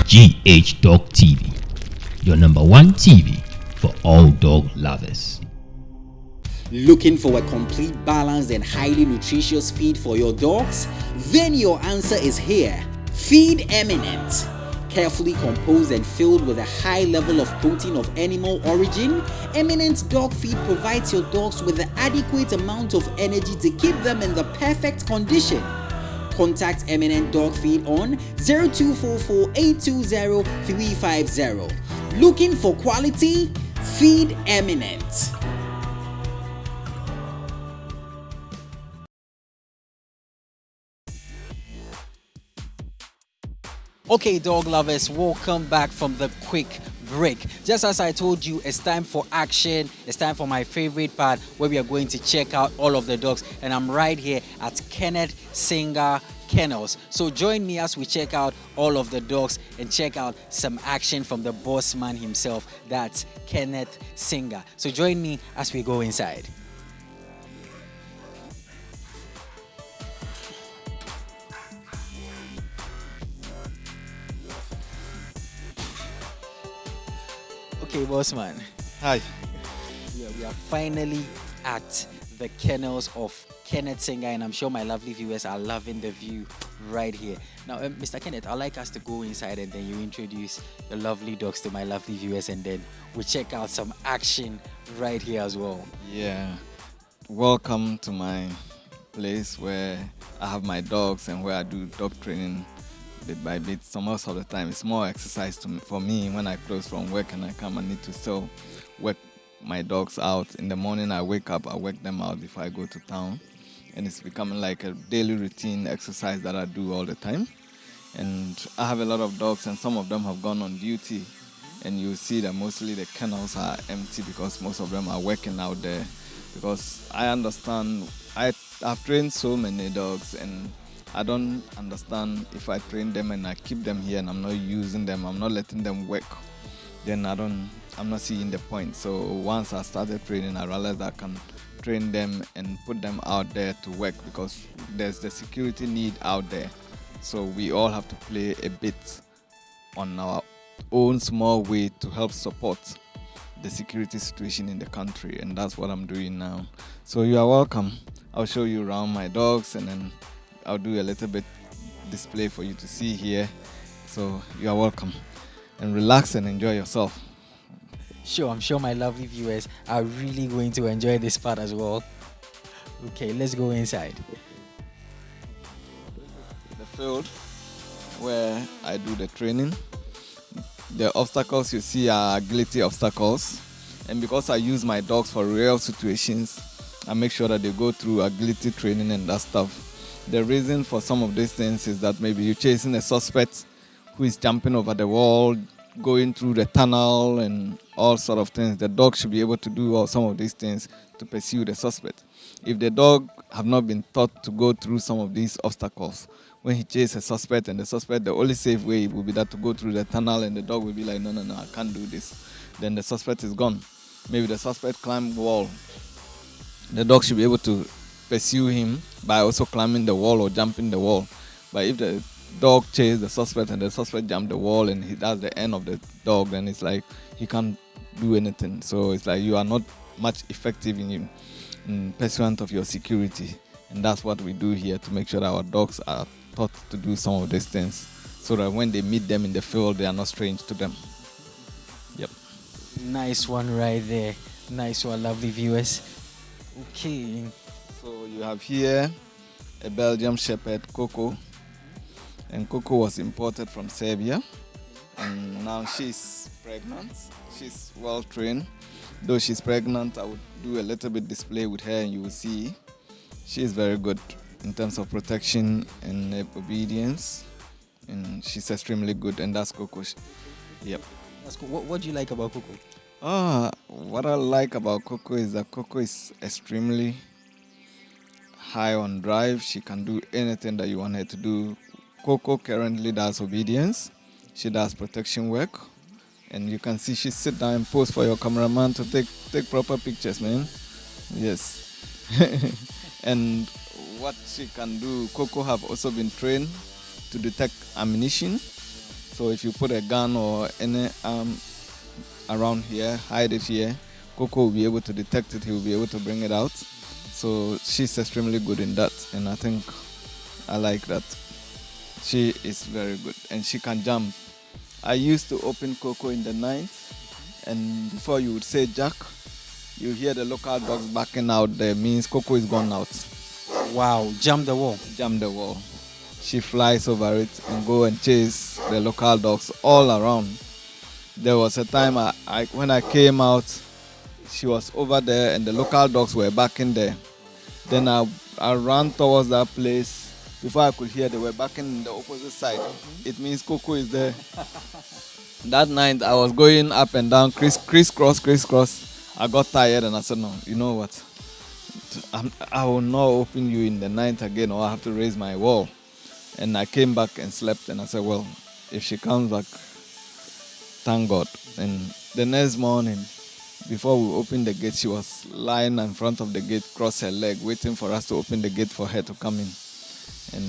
GH Dog TV, your number one TV for all dog lovers. Looking for a complete, balanced and highly nutritious feed for your dogs? Then your answer is here. Feed Eminent. Carefully composed and filled with a high level of protein of animal origin, Eminent dog feed provides your dogs with the adequate amount of energy to keep them in the perfect condition. Contact Eminent Dog Feed on 0244 820 350. Looking for quality? Feed Eminent. Okay, dog lovers, welcome back from the quick break. Just as I told you, it's time for action. It's time for my favorite part where we are going to check out all of the dogs. And I'm right here at Kenneth, Singah, Kennels. So join me as we check out all of the dogs and check out some action from the boss man himself. That's Kenneth Singah. So join me as we go inside. Okay, boss man. Hi. We are finally at the kennels of Kenneth Singah, and I'm sure my lovely viewers are loving the view right here. Now, Mr. Kenneth, I'd like us to go inside and then you introduce the lovely dogs to my lovely viewers, and then we check out some action right here as well. Yeah. Welcome to my place where I have my dogs and where I do dog training bit by bit. So most of the time it's more exercise for me. When I close from work and I come, I need to still work my dogs out. In the morning I wake up, I work them out before I go to town, and it's becoming like a daily routine exercise that I do all the time. And I have a lot of dogs, and some of them have gone on duty, and you see that mostly the kennels are empty because most of them are working out there. Because I understand, I've trained so many dogs, and I don't understand if I train them and I keep them here and I'm not using them, I'm not letting them work, then I'm not seeing the point. So once I started training, I realized I can train them and put them out there to work, because there's the security need out there. So we all have to play a bit on our own small way to help support the security situation in the country, and that's what I'm doing now. So you are welcome. I'll show you around my dogs, and then I'll do a little bit display for you to see here. So you are welcome, and relax and enjoy yourself. Sure, I'm sure my lovely viewers are really going to enjoy this part as well. Okay, let's go inside. The field where I do the training. The obstacles you see are agility obstacles, and because I use my dogs for real situations, I make sure that they go through agility training and that stuff. The reason for some of these things is that maybe you're chasing a suspect who is jumping over the wall, going through the tunnel and all sort of things. The dog should be able to do all some of these things to pursue the suspect. If the dog have not been taught to go through some of these obstacles, when he chases a suspect and the suspect, the only safe way will be that to go through the tunnel, and the dog will be like, no, I can't do this. Then the suspect is gone. Maybe the suspect climbed the wall. The dog should be able to pursue him by also climbing the wall or jumping the wall. But if the dog chases the suspect and the suspect jump the wall and that's the end of the dog, then it's like he can't do anything. So it's like you are not much effective in pursuit of your security. And that's what we do here, to make sure that our dogs are taught to do some of these things, so that when they meet them in the field, they are not strange to them. Yep. Nice one right there. Nice one, lovely viewers. Okay. So you have here a Belgian Shepherd, Coco. And Coco was imported from Serbia. And now she's pregnant. She's well trained. Though she's pregnant, I would do a little bit display with her and you will see. She's very good in terms of protection and obedience. And she's extremely good, and that's Coco. Yep. That's cool. What do you like about Coco? What I like about Coco is that Coco is extremely high on drive. She can do anything that you want her to do. Coco currently does obedience. She does protection work. And you can see she sit down and pose for your cameraman to take proper pictures, man. Yes. And what she can do, Coco have also been trained to detect ammunition. So if you put a gun or any around here, hide it here, Coco will be able to detect it. He will be able to bring it out. So she's extremely good in that, and I think I like that. She is very good, and she can jump. I used to open Coco in the night, and before you would say Jack, you hear the local dogs backing out there, means Coco is gone out. Wow, jump the wall. Jump the wall. She flies over it and go and chase the local dogs all around. There was a time when I came out, she was over there and the local dogs were back in there. Then I ran towards that place. Before I could hear, they were back in the opposite side. It means Coco is there. That night I was going up and down, crisscross. I got tired and I said, no, you know what? I will not open you in the night again, or I have to raise my wall. And I came back and slept, and I said, well, if she comes back, thank God. And the next morning, before we opened the gate, she was lying in front of the gate, cross her leg, waiting for us to open the gate for her to come in. And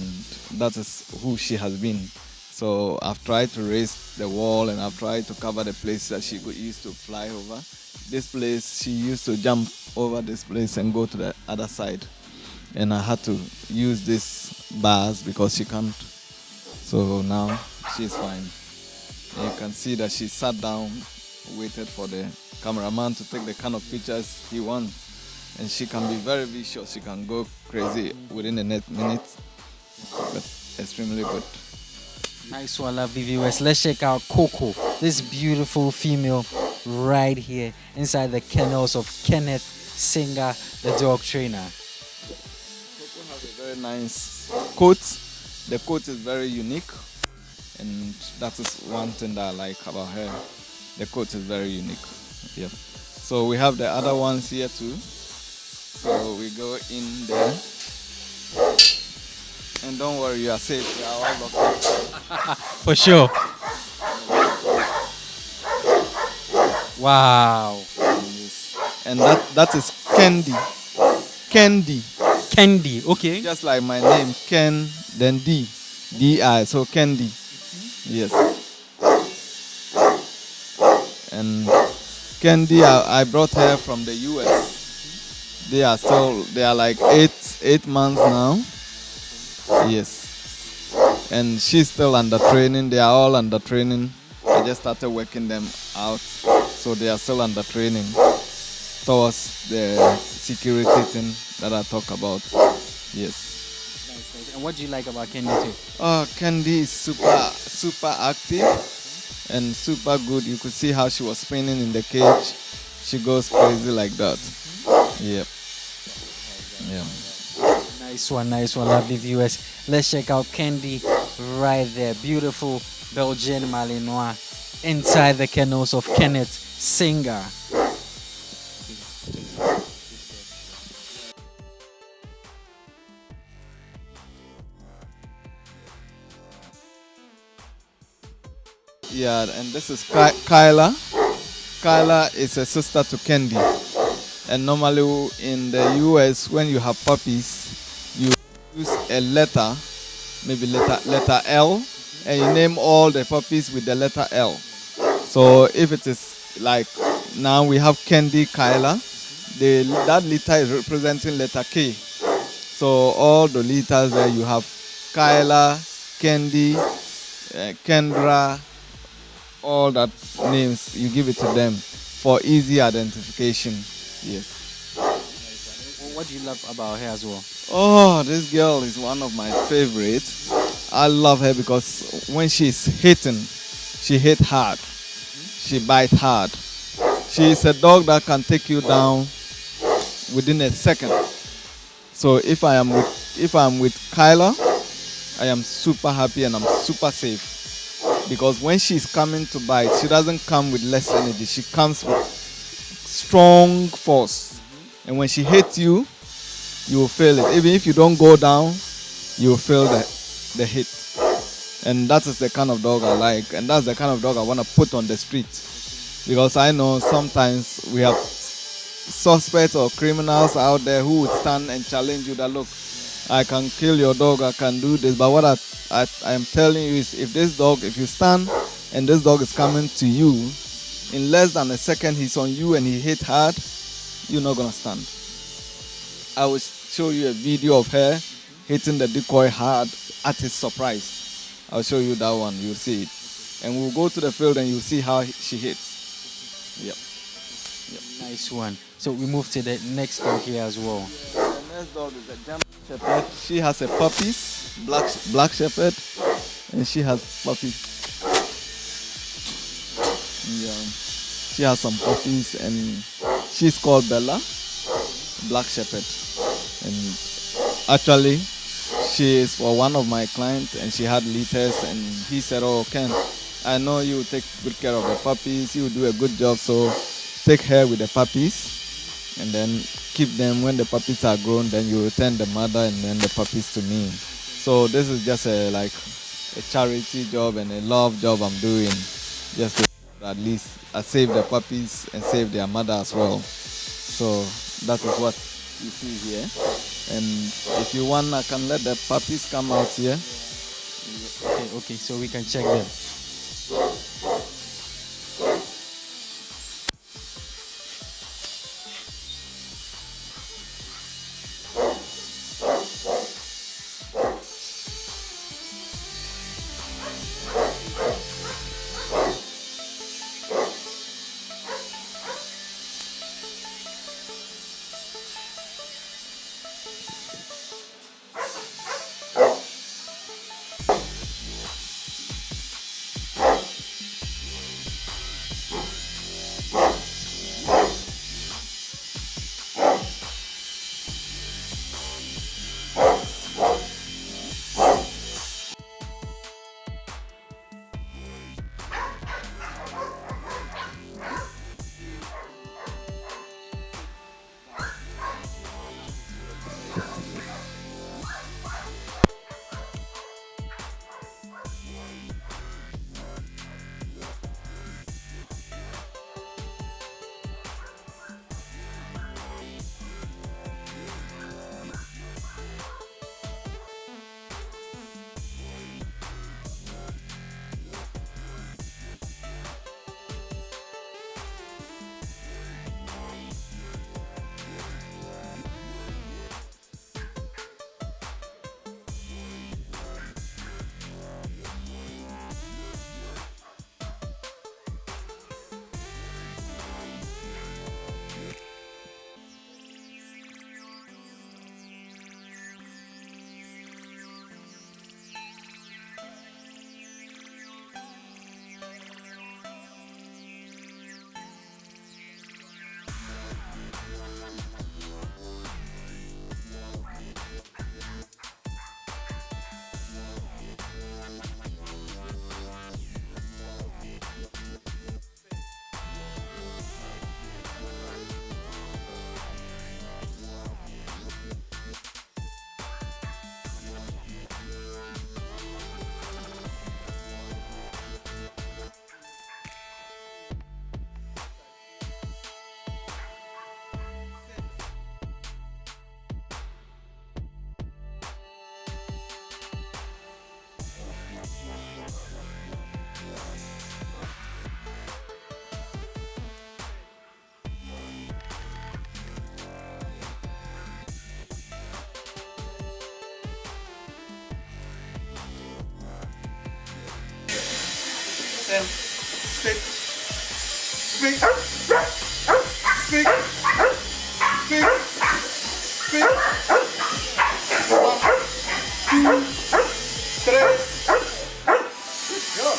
that is who she has been. So I've tried to raise the wall, and I've tried to cover the place that she used to fly over. This place, she used to jump over this place and go to the other side. And I had to use these bars because she can't. So now she's fine. And you can see that she sat down, waited for the cameraman to take the kind of pictures he wants. And she can be very vicious. She can go crazy within the next minute. But extremely good. Nice one, lovely viewers. Let's check out Coco, this beautiful female right here inside the kennels of Kenneth, Singah, the dog trainer. Coco has a very nice coat. The coat is very unique, and that is one thing that I like about her. The coat is very unique. Yep. So we have the other ones here too. So we go in there. And don't worry, you are safe. You are all locked up. For sure. Wow. And that is Candy. Candy, okay. Just like my name, Ken, then D-I, so Candy. Yes. And Candy, I brought her from the US. They are like eight months now. Yes. And she's still under training. They are all under training. I just started working them out. So they are still under training towards the security thing that I talk about. Yes. Nice. And what do you like about Candy too? Oh, Candy is super active and super good. You could see how she was spinning in the cage. She goes crazy like that. Yep. Yeah. Nice one, lovely viewers. Let's check out Candy right there. Beautiful Belgian Malinois inside the kennels of Kenneth, Singah. Yeah, and this is Kyla. Kyla is a sister to Candy. And normally in the US, when you have puppies, you use a letter, maybe letter L, and you name all the puppies with the letter L. So if it is like now we have Candy, Kyla, that letter is representing letter K. So all the letters there you have Kyla, Candy, Kendra, all that names, you give it to them for easy identification. Yes. What do you love about her as well? Oh, this girl is one of my favorites. I love her because when she's hitting, she hit hard. She bites hard. She is a dog that can take you down within a second. So if I'm with Kyla, I am super happy and I'm super safe. Because when she's coming to bite, she doesn't come with less energy. She comes with strong force. And when she hits you, you will feel it. Even if you don't go down, you will feel the hit. And that is the kind of dog I like. And that's the kind of dog I want to put on the street. Because I know sometimes we have suspects or criminals out there who would stand and challenge you that, look, I can kill your dog, I can do this. But what I am telling you is, if you stand and this dog is coming to you, in less than a second he's on you and he hit hard, you're not gonna stand. I will show you a video of her hitting the decoy hard at his surprise. I'll show you that one, you'll see it. And we'll go to the field and you'll see how she hits. Yep. Nice one. So we move to the next dog here as well. The next dog is a German Shepherd. She has a puppies, black Shepherd, and she has puppies. Yeah. She has some puppies and she's called Bella, black Shepherd. And actually, she is for one of my clients and she had litters and he said, "Oh, Ken, I know you take good care of the puppies, you do a good job, so take her with the puppies and then keep them. When the puppies are grown, then you return the mother and then the puppies to me." So this is just a charity job and a love job I'm doing, just to at least I save the puppies and save their mother as well. So that is what you see here. And if you want, I can let the puppies come out here. Okay, so we can check them. Sit. Speak. Speak. Speak. Speak. 1, 2, 3. Go.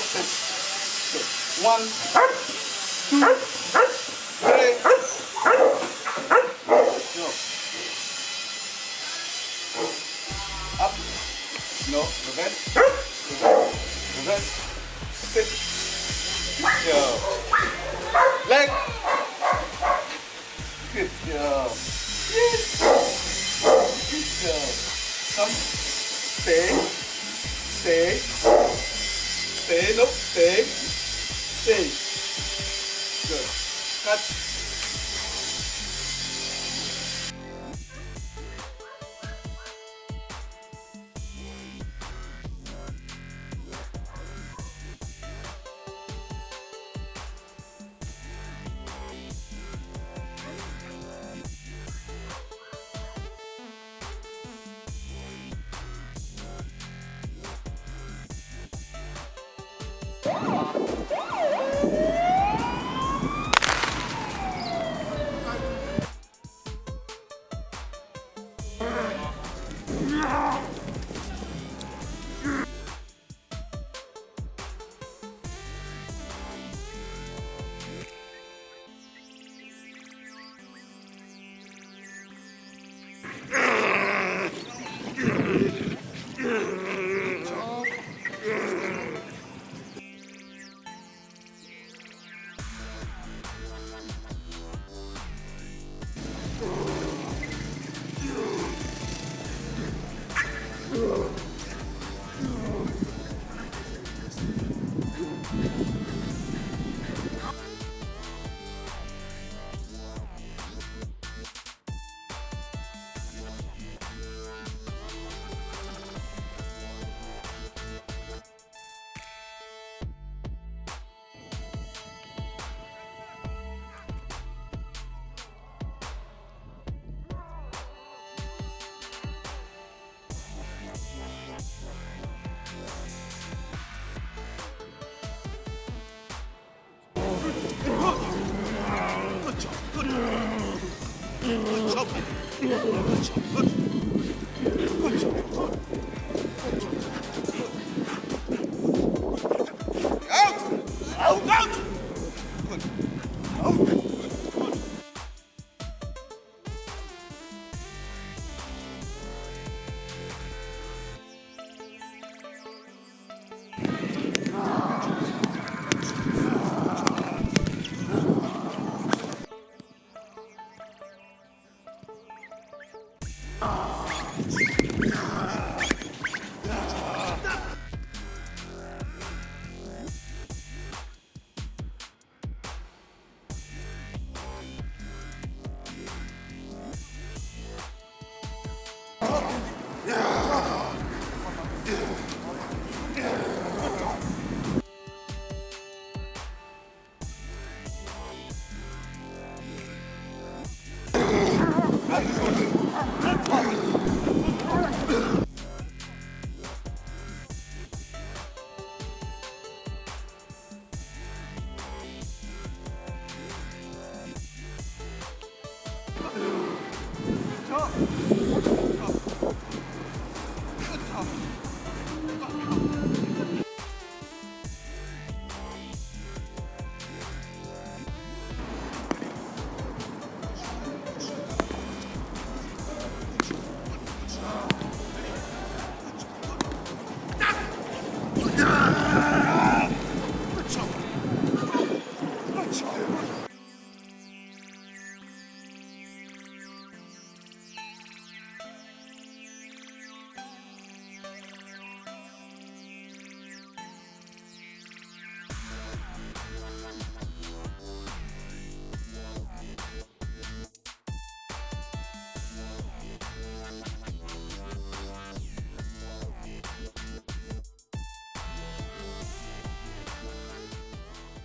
Sit. 1, 2, 3. Go. Up. No. Reverse. Reverse. Sit. Go. Leg. Good girl. Yes. Good girl. Come. Stay. Stay. Stay. No. Stay. Stay. Cut.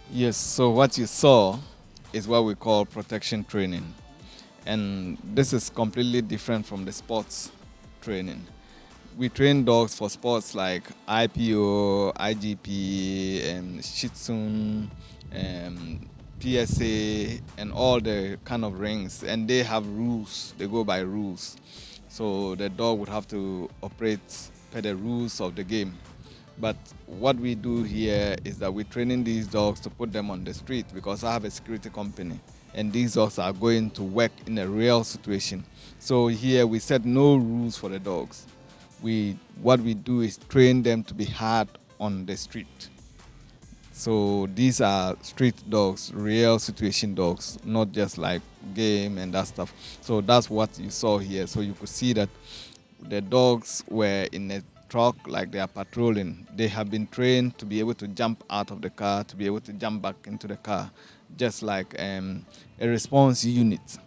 Yes, so what you saw is what we call protection training. And this is completely different from the sports training. We train dogs for sports like IPO, IGP, and Shih Tzu, PSA, and all the kind of rings. And they have rules, they go by rules. So the dog would have to operate per the rules of the game. But what we do here is that we're training these dogs to put them on the street because I have a security company and these dogs are going to work in a real situation. So here we set no rules for the dogs. What we do is train them to be hard on the street. So these are street dogs, real situation dogs, not just like game and that stuff. So that's what you saw here. So you could see that the dogs were in a truck, like they are patrolling. They have been trained to be able to jump out of the car, to be able to jump back into the car. just like a response unit.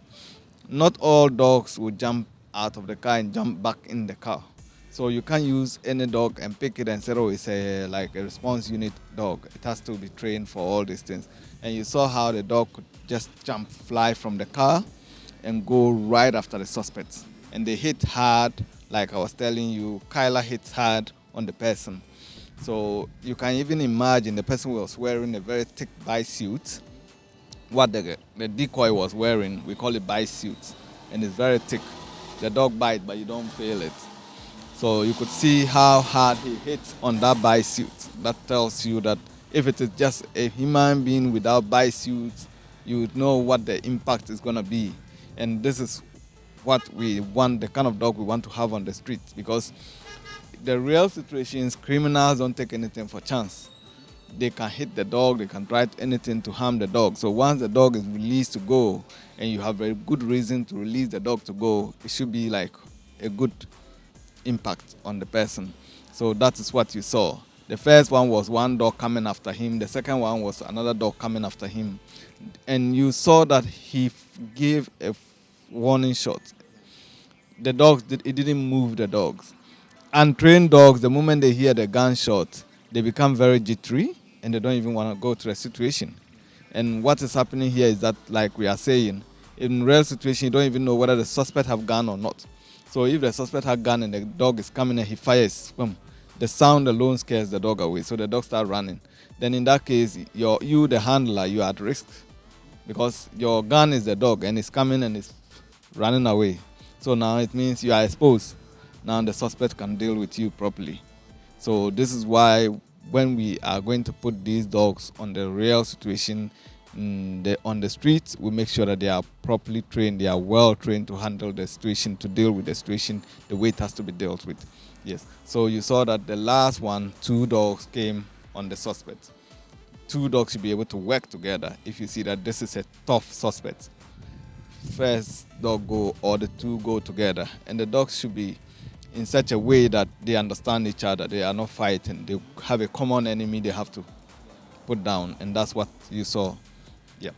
Not all dogs will jump out of the car and jump back in the car. So you can't use any dog and pick it and say, oh, it's like a response unit dog. It has to be trained for all these things. And you saw how the dog could just fly from the car and go right after the suspects. And they hit hard, like I was telling you, Kyla hits hard on the person. So you can even imagine the person was wearing a very thick bite suit. What the decoy was wearing, we call it bite suit, and it's very thick. The dog bites, but you don't feel it. So you could see how hard he hits on that bite suit. That tells you that if it is just a human being without bite suit, you would know what the impact is going to be. And this is what we want, the kind of dog we want to have on the street, because the real situations, criminals don't take anything for chance. They can hit the dog, they can try anything to harm the dog. So once the dog is released to go, and you have a good reason to release the dog to go, it should be like a good impact on the person. So that is what you saw. The first one was one dog coming after him. The second one was another dog coming after him. And you saw that he gave a warning shot. The dogs, it didn't move the dogs. Untrained dogs, the moment they hear the gunshot, they become very jittery and they don't even want to go to the situation. And what is happening here is that, like we are saying, in real situation, you don't even know whether the suspect have gun or not. So if the suspect has gun and the dog is coming and he fires, boom, the sound alone scares the dog away. So the dog starts running. Then in that case, you, the handler, you are at risk because your gun is the dog and it's coming and it's running away. So now it means you are exposed. Now the suspect can deal with you properly. So this is why when we are going to put these dogs on the real situation on the streets, we make sure that they are properly trained, they are well trained to handle the situation, to deal with the situation the way it has to be dealt with. Yes. So you saw that the last one, 2 dogs came on the suspect. 2 dogs should be able to work together if you see that this is a tough suspect. First dog go or the 2 go together, and the dogs should be in such a way that they understand each other. They are not fighting. They have a common enemy they have to put down, and that's what you saw. Yeah.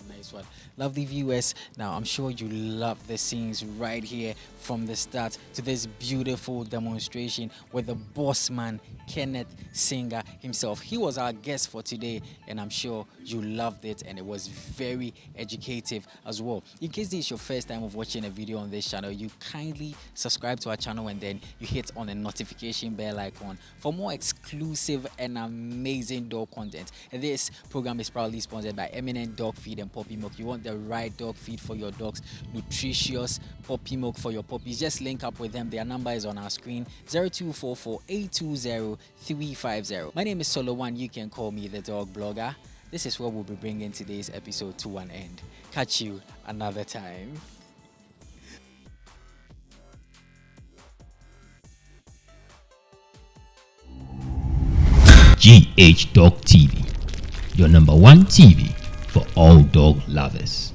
Nice one. Lovely viewers, now I'm sure you love the scenes right here from the start to this beautiful demonstration with the boss man, Kenneth Singah himself. He was our guest for today, and I'm sure you loved it, and it was very educative as well. In case this is your first time of watching a video on this channel, you kindly subscribe to our channel and then you hit on the notification bell icon for more exclusive and amazing dog content. And this program is proudly sponsored by Eminent Dog Feed and Puppy Milk. You want the right dog feed for your dogs, nutritious puppy milk for your puppies, just link up with them. Their number is on our screen, 0244-820-350. My name is Solo1. You can call me the dog blogger. This is where we'll be bringing today's episode to an end. Catch you another time. GH Dog TV, your number 1 TV for all dog lovers.